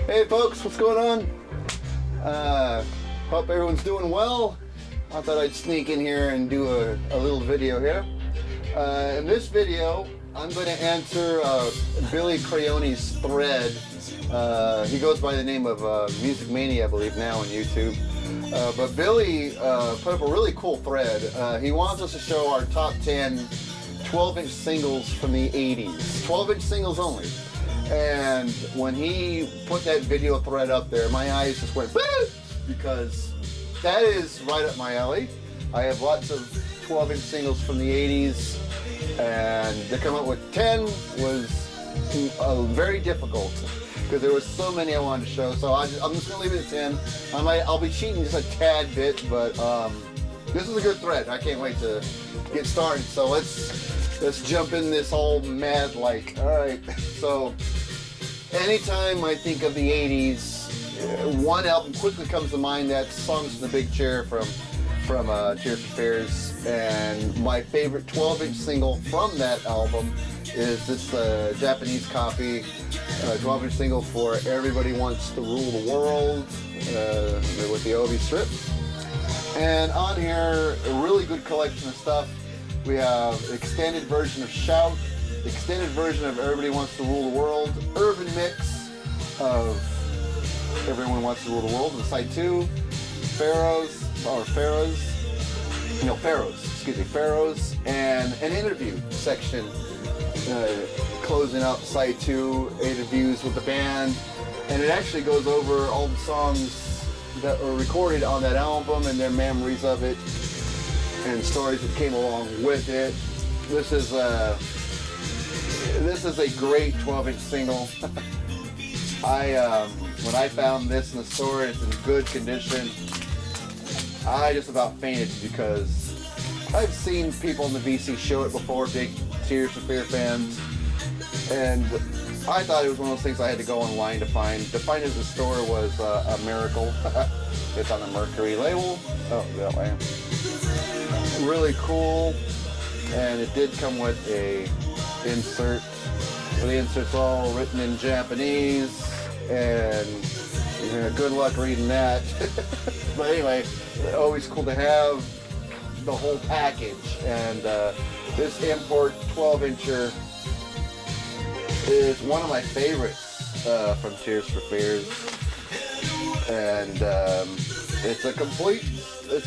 Hey folks, what's going on? Hope everyone's doing well. I thought I'd sneak in here and do a little video here. In this video, I'm going to answer Bylli Crayone's thread. He goes by the name of Music Mania, I believe, now on YouTube. But Bylli put up a really cool thread. He wants us to show our top 10 12-inch singles from the 80s. 12-inch singles only. And when he put that video thread up there, my eyes just went, woo! Because that is right up my alley. I have lots of 12-inch singles from the 80s, and to come up with 10 was very difficult because there was so many I wanted to show. So I'm just gonna leave it at 10. I'll be cheating just a tad bit, but this is a good thread. I can't wait to get started. So let's jump in this whole mad like. All right. So anytime I think of the 80s, one album quickly comes to mind. That Songs from the Big Chair from Tears for Fears, and my favorite 12-inch single from that album is this Japanese copy, 12-inch single for Everybody Wants to Rule the World with the Obi strip. And on here, a really good collection of stuff. We have extended version of Shout, extended version of Everybody Wants to Rule the World, urban mix of Everyone Wants to Rule the World, and side 2, Pharaohs, and an interview section closing up side 2, interviews with the band, and it actually goes over all the songs that were recorded on that album and their memories of it and stories that came along with it. This is a great 12-inch single. When I found this in the store, it's in good condition. I just about fainted because I've seen people in the VC show it before, big Tears for Fear fans, and I thought it was one of those things I had to go online to find. To find it at the store was a miracle. It's on the Mercury label. Oh, that way. Really cool, and it did come with a insert. The insert's all written in Japanese, and good luck reading that. But anyway, always cool to have the whole package. And this import 12-incher is one of my favorites from Tears for Fears, and it's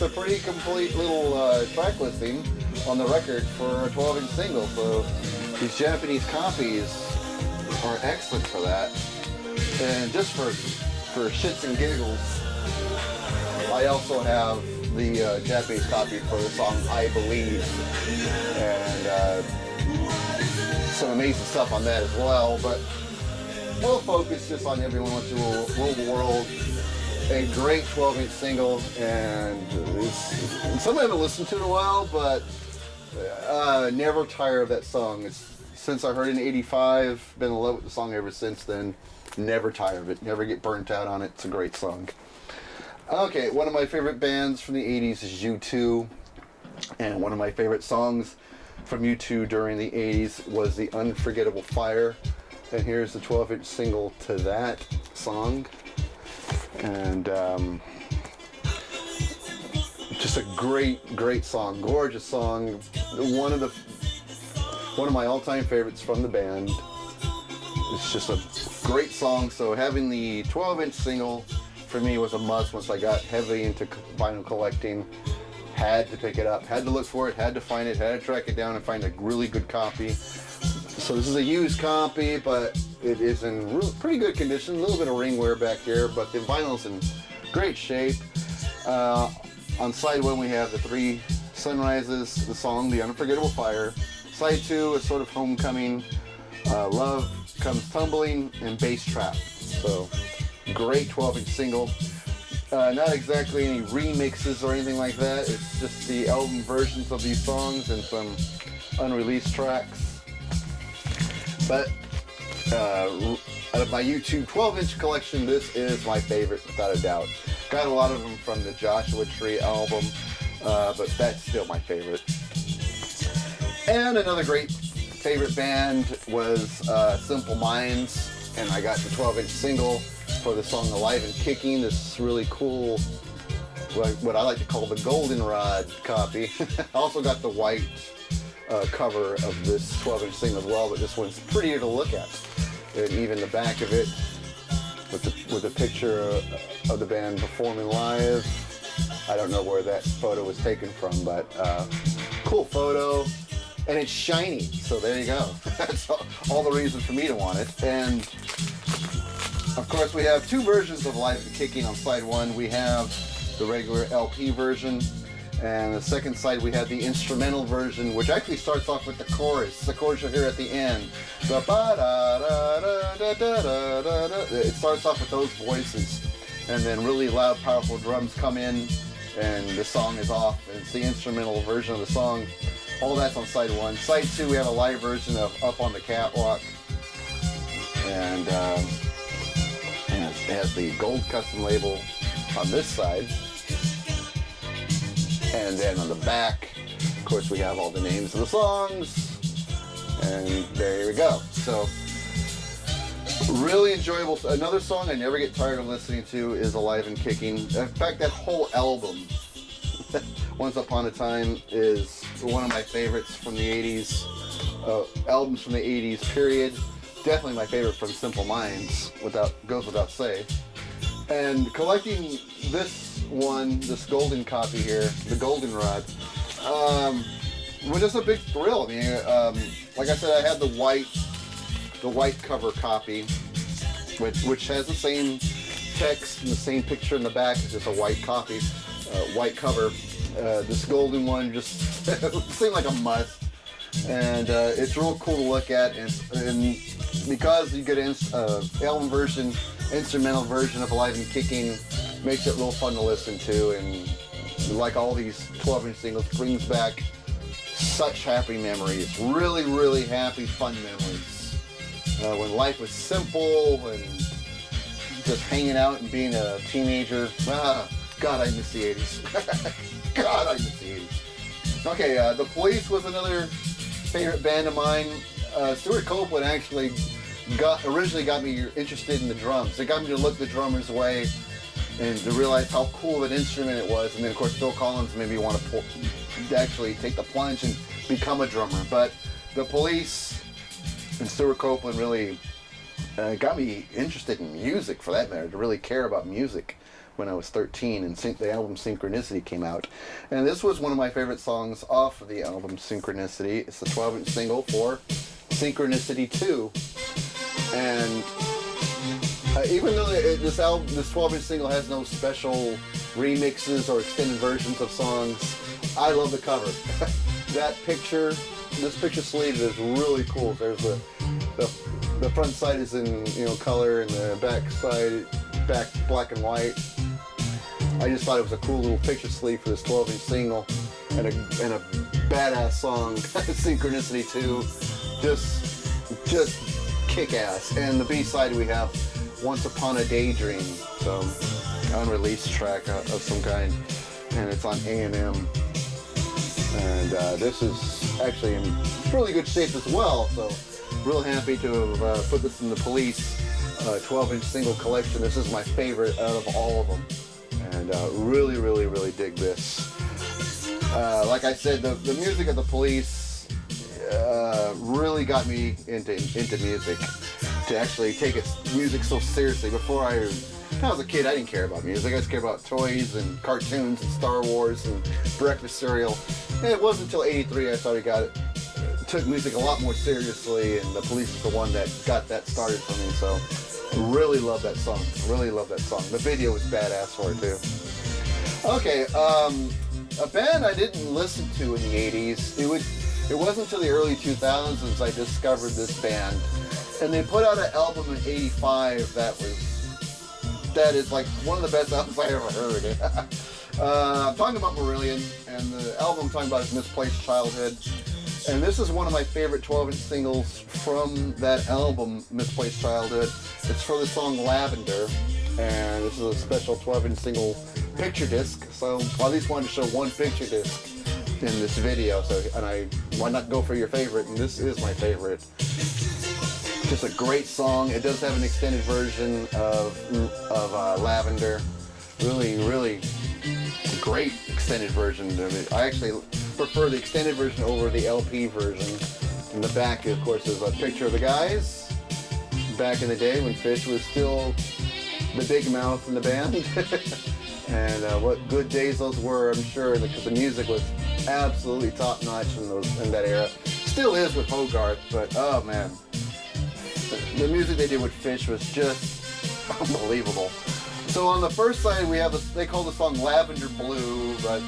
a pretty complete little track listing on the record for a 12-inch single. So these Japanese copies are excellent for that. And just for shits and giggles, I also have the Japanese copy for the song I Believe, and some amazing stuff on that as well. But we'll focus just on Everyone Wants to Rule the World. A great 12-inch single, and it's something I haven't listened to in a while, but never tire of that song. Since I heard it in '85, been in love with the song ever since then. Never tire of it, never get burnt out on it. It's a great song. Okay, one of my favorite bands from the 80s is U2, and one of my favorite songs from U2 during the 80s was The Unforgettable Fire, and here's the 12-inch single to that song. And just a great song, gorgeous song. One of my all-time favorites from the band. It's just a great song. So having the 12-inch single for me was a must once I got heavily into vinyl collecting. Had to pick it up, had to look for it, had to find it, had to track it down and find a really good copy. So this is a used copy, but it is in pretty good condition. A little bit of ring wear back here, but the vinyl's in great shape. On side 1 we have the 3 sunrises, the song The Unforgettable Fire. Side 2 is sort of homecoming, Love Comes Tumbling, and Bass Trap. So great 12-inch single. Not exactly any remixes or anything like that. It's just the album versions of these songs and some unreleased tracks. But out of my YouTube 12-inch collection, this is my favorite without a doubt. Got a lot of them from the Joshua Tree album, but that's still my favorite. And another great favorite band was Simple Minds. and I got the 12-inch single for the song Alive and Kicking. This really cool, what I like to call the goldenrod copy. I also got the white cover of this 12-inch single as well, but this one's prettier to look at. And even the back of it with the picture of the band performing live. I don't know where that photo was taken from, but cool photo. And it's shiny, so there you go. That's all the reason for me to want it. And of course we have two versions of Alive and Kicking on side one. We have the regular LP version, and the second side we have the instrumental version, which actually starts off with the chorus. The chorus you'll hear at the end. The ba-da-da-da-da-da-da-da. It starts off with those voices, and then really loud, powerful drums come in, and the song is off. And it's the instrumental version of the song. All that's on side one. Side two, we have a live version of Up on the Catwalk. And it has the gold custom label on this side. And then on the back, of course, we have all the names of the songs. And there we go. So, really enjoyable. Another song I never get tired of listening to is Alive and Kicking. In fact, that whole album, Once Upon a Time, is one of my favorites from the 80s, albums from the 80s, period. Definitely my favorite from Simple Minds, goes without say. And collecting this one, this golden copy here, the goldenrod, was just a big thrill. I mean, like I said, I had the white cover copy, which has the same text and the same picture in the back. It's just a white copy, white cover. This golden one just seemed like a must, and it's real cool to look at, and because you get an album version, instrumental version of Alive and Kicking, makes it real fun to listen to, and like all these 12-inch singles, brings back such happy memories, really, really happy, fun memories. When life was simple and just hanging out and being a teenager. God, I miss the 80s. God, I miss the 80s. Okay, The Police was another favorite band of mine. Stuart Copeland actually originally got me interested in the drums. It got me to look the drummer's way and to realize how cool of an instrument it was. And then, of course, Phil Collins made me want to actually take the plunge and become a drummer. But The Police and Stuart Copeland really got me interested in music, for that matter, to really care about music when I was 13, and the album Synchronicity came out. And this was one of my favorite songs off of the album Synchronicity. It's the 12-inch single for Synchronicity 2. And even though this 12-inch single has no special remixes or extended versions of songs, I love the cover. This picture sleeve is really cool. There's the front side is in color, and the back black and white. I just thought it was a cool little picture sleeve for this 12-inch single, and a badass song, Synchronicity 2, just kick-ass. And the B-side we have Once Upon a Daydream, so unreleased track of some kind, and it's on A&M. And this is actually in really good shape as well, so real happy to have put this in the Police 12-inch single collection. This is my favorite out of all of them. And really, really, really dig this. Like I said, the music of the Police really got me into music. To actually take music so seriously. When I was a kid, I didn't care about music. I just cared about toys and cartoons and Star Wars and breakfast cereal. And it wasn't until '83 I started took music a lot more seriously, and the Police is the one that got that started for me. So. Really love that song. Really love that song. The video was badass for it too. Okay, a band I didn't listen to in the 80s. It wasn't until the early 2000s I discovered this band, and they put out an album in '85 that is like one of the best albums I ever heard. I'm talking about Marillion, and the album I'm talking about is Misplaced Childhood. And this is one of my favorite 12-inch singles from that album, Misplaced Childhood. It's for the song Lavender, and this is a special 12-inch single picture disc. So I at least wanted to show one picture disc in this video. Why not go for your favorite? And this is my favorite. Just a great song. It does have an extended version of Lavender. Really, really great extended version of it. I actually prefer the extended version over the LP version. In the back, of course, is a picture of the guys back in the day when Fish was still the big mouth in the band. And what good days those were, I'm sure, because the music was absolutely top-notch in that era. Still is with Hogarth, but oh man. The music they did with Fish was just unbelievable. So on the first side we have they call the song Lavender Blue, but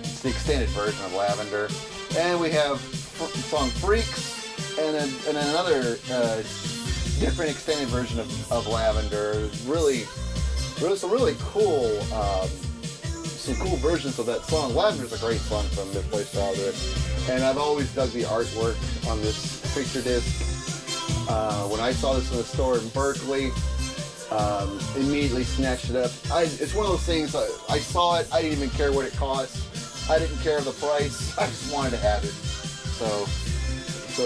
it's the extended version of Lavender. And we have the song Freaks and another different extended version of Lavender. Some really cool, some cool versions of that song. Lavender's a great song from this place to it. And I've always dug the artwork on this picture disc. When I saw this in the store in Berkeley, immediately snatched it up. It's one of those things, I saw it, I didn't even care what it cost. I didn't care the price, I just wanted to have it. So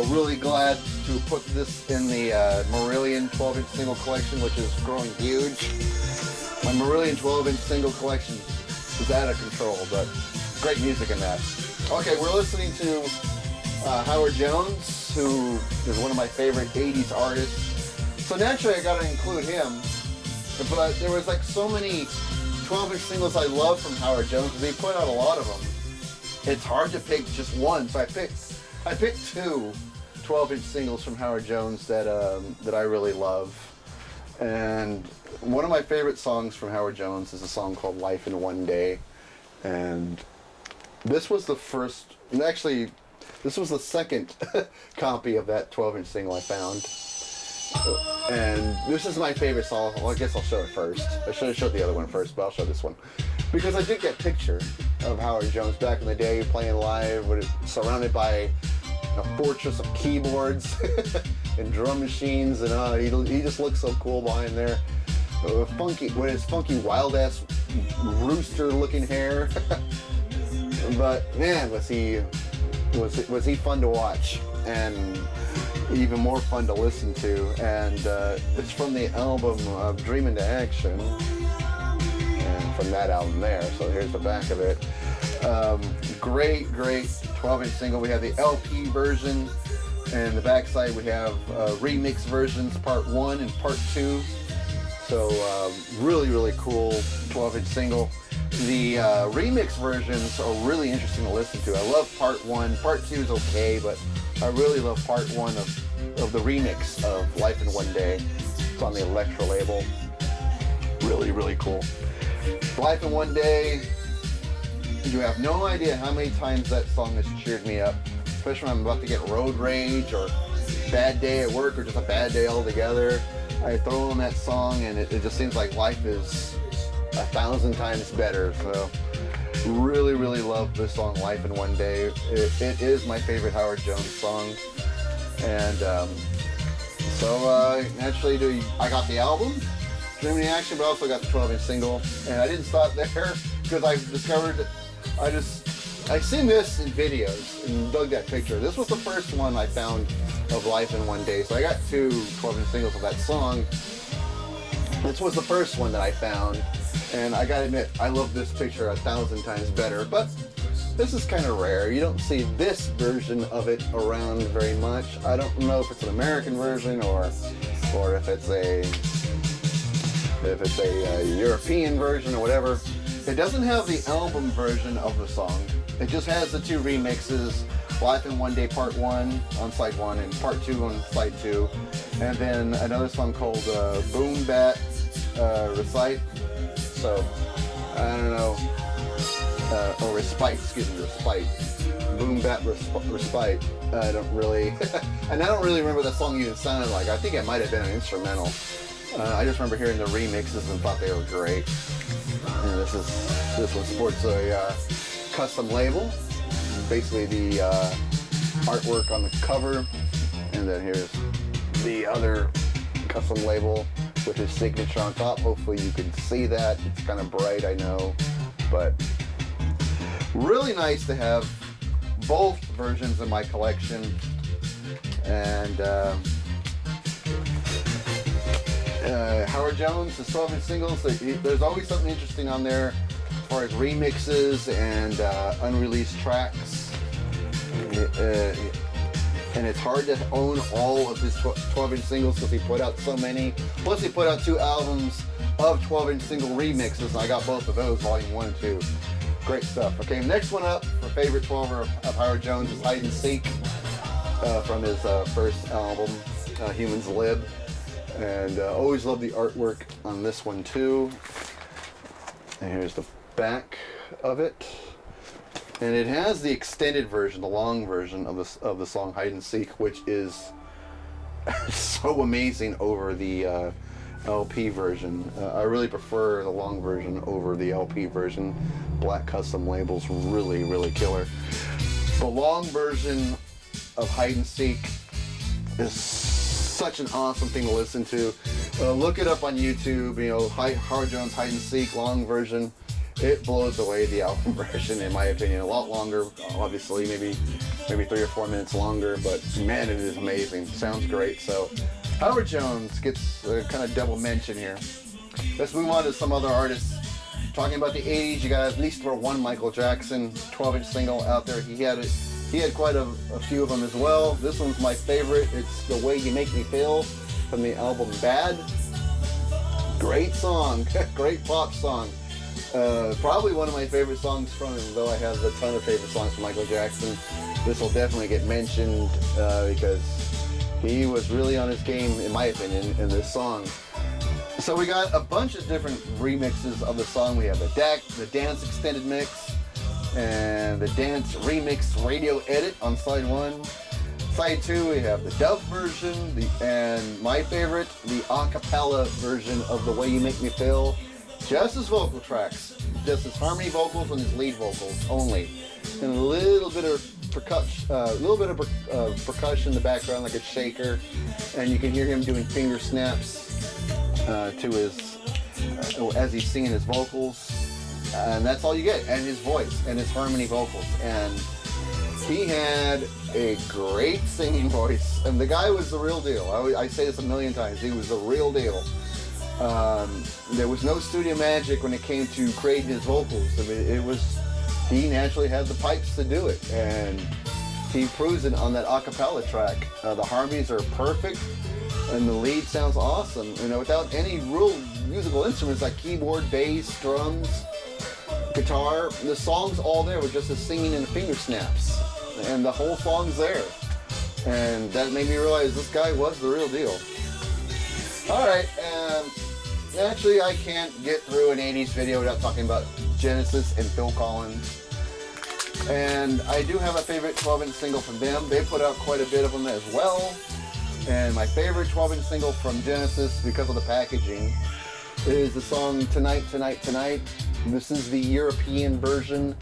really glad to put this in the Marillion 12-inch single collection, which is growing huge. My Marillion 12-inch single collection is out of control, but great music in that. Okay, we're listening to Howard Jones, who is one of my favorite 80s artists. So naturally I gotta include him, but there was like so many 12-inch singles I love from Howard Jones, because he put out a lot of them. It's hard to pick just one, so I picked two 12-inch singles from Howard Jones that I really love. And one of my favorite songs from Howard Jones is a song called Life in One Day. And this was the first, and actually, this was the second copy of that 12-inch single I found. And this is my favorite song. Well, I guess I'll show it first. I should have showed the other one first, but I'll show this one. Because I did get a picture of Howard Jones back in the day playing live, surrounded by a fortress of keyboards and drum machines, and he just looks so cool behind there. With his funky wild-ass rooster-looking hair. But man, was he fun to watch, and even more fun to listen to. And it's from the album Dream into Action, and from that album there. So here's the back of it. Great 12-inch single. We have the LP version, and the backside we have remix versions, part 1 and part 2. So really cool 12-inch single. The remix versions are really interesting to listen to. I love part 1. Part 2 is okay, but I really love part 1 of the remix of Life in One Day. It's on the Elektra label. Really cool. Life in One Day. You have no idea how many times that song has cheered me up, especially when I'm about to get road rage or bad day at work or just a bad day altogether. I throw on that song and it just seems like life is 1,000 times better. So really love this song, Life in One Day. It is my favorite Howard Jones song. And naturally I got the album, Dream in Action, but I also got the 12-inch single. And I didn't stop there, because I discovered, I seen this in videos and dug that picture. This was the first one I found of Life in One Day. So I got two 12-inch singles of that song. This was the first one that I found, and I gotta admit, I love this picture 1,000 times better, but this is kind of rare. You don't see this version of it around very much. I don't know if it's an American version or if it's a European version or whatever. It doesn't have the album version of the song. It just has the two remixes, Life in One Day Part 1 on side 1 and Part 2 on side 2. And then another song called Boom Bat Recite. So, I don't know. Or Respite, Respite. Boom Bat Respite. I don't really, and I don't really remember what that song even sounded like. I think it might have been an instrumental. I just remember hearing the remixes and thought they were great. And this one sports a custom label. Basically the artwork on the cover, and then here's the other custom label with his signature on top. Hopefully you can see that. It's kind of bright, I know, but really nice to have both versions in my collection. And Howard Jones, the 12-inch singles, there's always something interesting on there as far as remixes and unreleased tracks. And it's hard to own all of his 12-inch singles because he put out so many. Plus he put out 2 albums of 12-inch single remixes. I got both of those, volume 1 and 2. Great stuff. Okay, next one up for favorite 12er of Howard Jones is Hide and Seek from his first album, Humans Lib. And always love the artwork on this one too. And here's the back of it. And it has the extended version, the long version of the song Hide and Seek, which is so amazing over the LP version. I really prefer the long version over the LP version. Black custom labels, really, really killer. The long version of Hide and Seek is such an awesome thing to listen to. Look it up on YouTube, you know, Howard Jones Hide and Seek long version. It blows away the album version, in my opinion. A lot longer, obviously, maybe 3 or 4 minutes longer, but man, it is amazing. Sounds great. So Howard Jones gets a kind of double mention here. Let's move on to some other artists. Talking about the 80s, you got at least for one Michael Jackson 12-inch single out there. He had quite a few of them as well. This one's my favorite. It's The Way You Make Me Feel from the album Bad. Great song, great pop song. Probably one of my favorite songs from him, though I have a ton of favorite songs from Michael Jackson. This will definitely get mentioned because he was really on his game, in my opinion, in this song. So we got a bunch of different remixes of the song. We have the dance extended mix and the dance remix radio edit on side 1. Side 2, we have the dub version, and my favorite, the a cappella version of The Way You Make Me Feel. Just his vocal tracks, just his harmony vocals and his lead vocals only, and a little bit of percussion in the background, like a shaker, and you can hear him doing finger snaps to his as he's singing his vocals, and that's all you get, and his voice and his harmony vocals. And he had a great singing voice, and the guy was the real deal. I say this a million times. He was the real deal. There was no studio magic when it came to creating his vocals. I mean, he naturally had the pipes to do it, and he proves it on that a cappella track. The harmonies are perfect, and the lead sounds awesome. You know, without any real musical instruments like keyboard, bass, drums, guitar. The song's all there with just the singing and the finger snaps, and the whole song's there. And that made me realize this guy was the real deal. All right, actually, I can't get through an 80s video without talking about Genesis and Phil Collins. And I do have a favorite 12-inch single from them. They put out quite a bit of them as well. And my favorite 12-inch single from Genesis, because of the packaging, is the song Tonight, Tonight, Tonight. This is the European version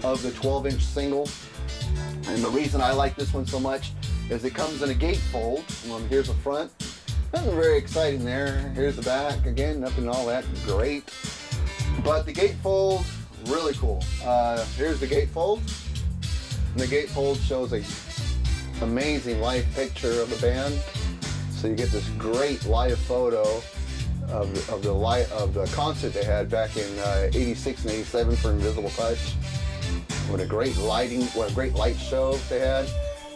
of the 12-inch single. And the reason I like this one so much is it comes in a gatefold. Here's the front. Nothing very exciting there. Here's the back. Again, nothing all that great. But the gatefold, really cool. Here's the gatefold. And the gatefold shows a amazing live picture of the band. So you get this great live photo of the concert they had back in '86 and '87 for Invisible Touch. What a great light show they had.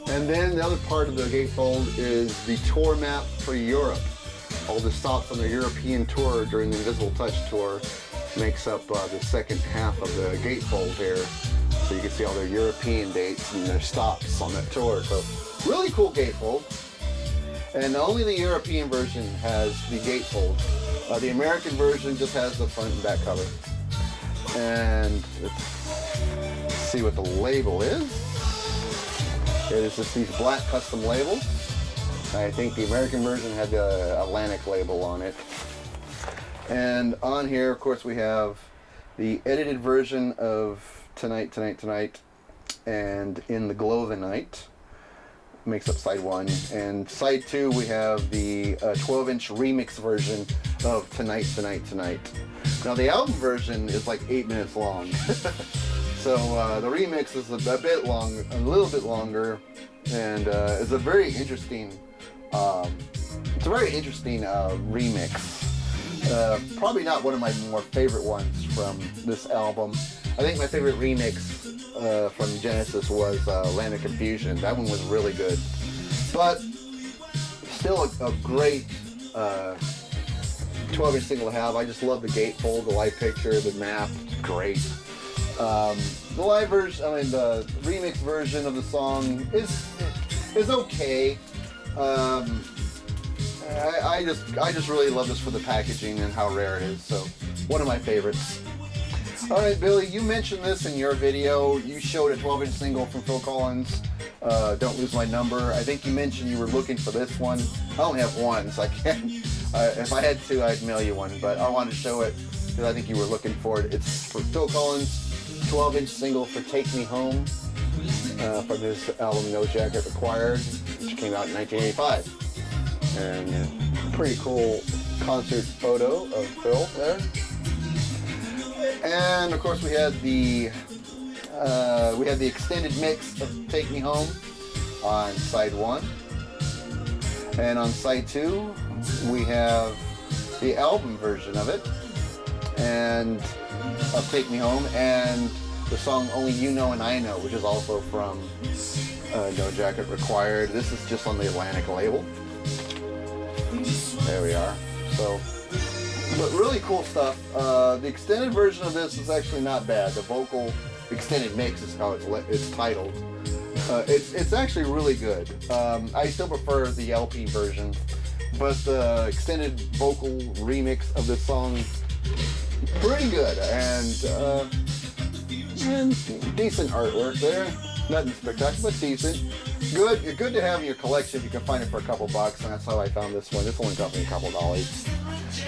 And then the other part of the gatefold is the tour map for Europe. All the stops on the European tour during the Invisible Touch tour makes up the second half of the gatefold here. So you can see all their European dates and their stops on that tour. So really cool gatefold. And only the European version has the gatefold. The American version just has the front and back cover. And let's see what the label is. It is just these black custom labels. I think the American version had the Atlantic label on it. And on here, of course, we have the edited version of Tonight, Tonight, Tonight, and In the Glow of the Night. Makes up side 1. And side 2, we have the 12-inch remix version of Tonight, Tonight, Tonight. Now, the album version is like 8 minutes long. So the remix is a little bit longer, and it's a very interesting It's a very interesting remix. Probably not one of my more favorite ones from this album. I think my favorite remix from Genesis was Land of Confusion. That one was really good. But still a great 12-inch single to have. I just love the gatefold, the live picture, the map. It's great. The live version, I mean the remix version of the song is okay. I just really love this for the packaging and how rare it is. So one of my favorites. All right, Bylli, you mentioned this in your video. You showed a 12-inch single from Phil Collins, Don't Lose My Number. I think you mentioned you were looking for this one. I only have one, so I can't. If I had to, I'd mail you one, but I wanted to show it because I think you were looking for it. It's for Phil Collins' 12-inch single for Take Me Home from his album No Jacket Required, which came out in 1985. And pretty cool concert photo of Phil there. And of course we had the extended mix of Take Me Home on side 1, and on side 2 we have the album version of it and of Take Me Home, and the song Only You Know and I Know, which is also from No Jacket Required. This is just on the Atlantic label. There we are. So, but really cool stuff. The extended version of this is actually not bad. The vocal extended mix is how it's titled. It's actually really good. I still prefer the LP version, but the extended vocal remix of this song, pretty good, and decent artwork there. Nothing spectacular, but decent. Good to have in your collection if you can find it for a couple bucks, and that's how I found this one. This only cost me a couple dollars.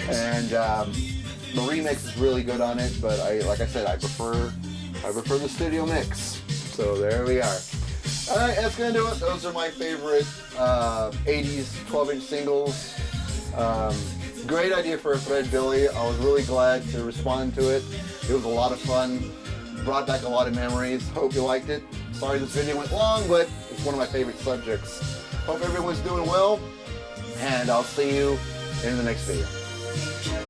And the remix is really good on it, but like I said, I prefer the studio mix. So there we are. Alright, that's gonna do it. Those are my favorite 80s 12-inch singles. Great idea for a thread, Bylli. I was really glad to respond to it. It was a lot of fun. Brought back a lot of memories. Hope you liked it. Sorry this video went long, but it's one of my favorite subjects. Hope everyone's doing well, and I'll see you in the next video.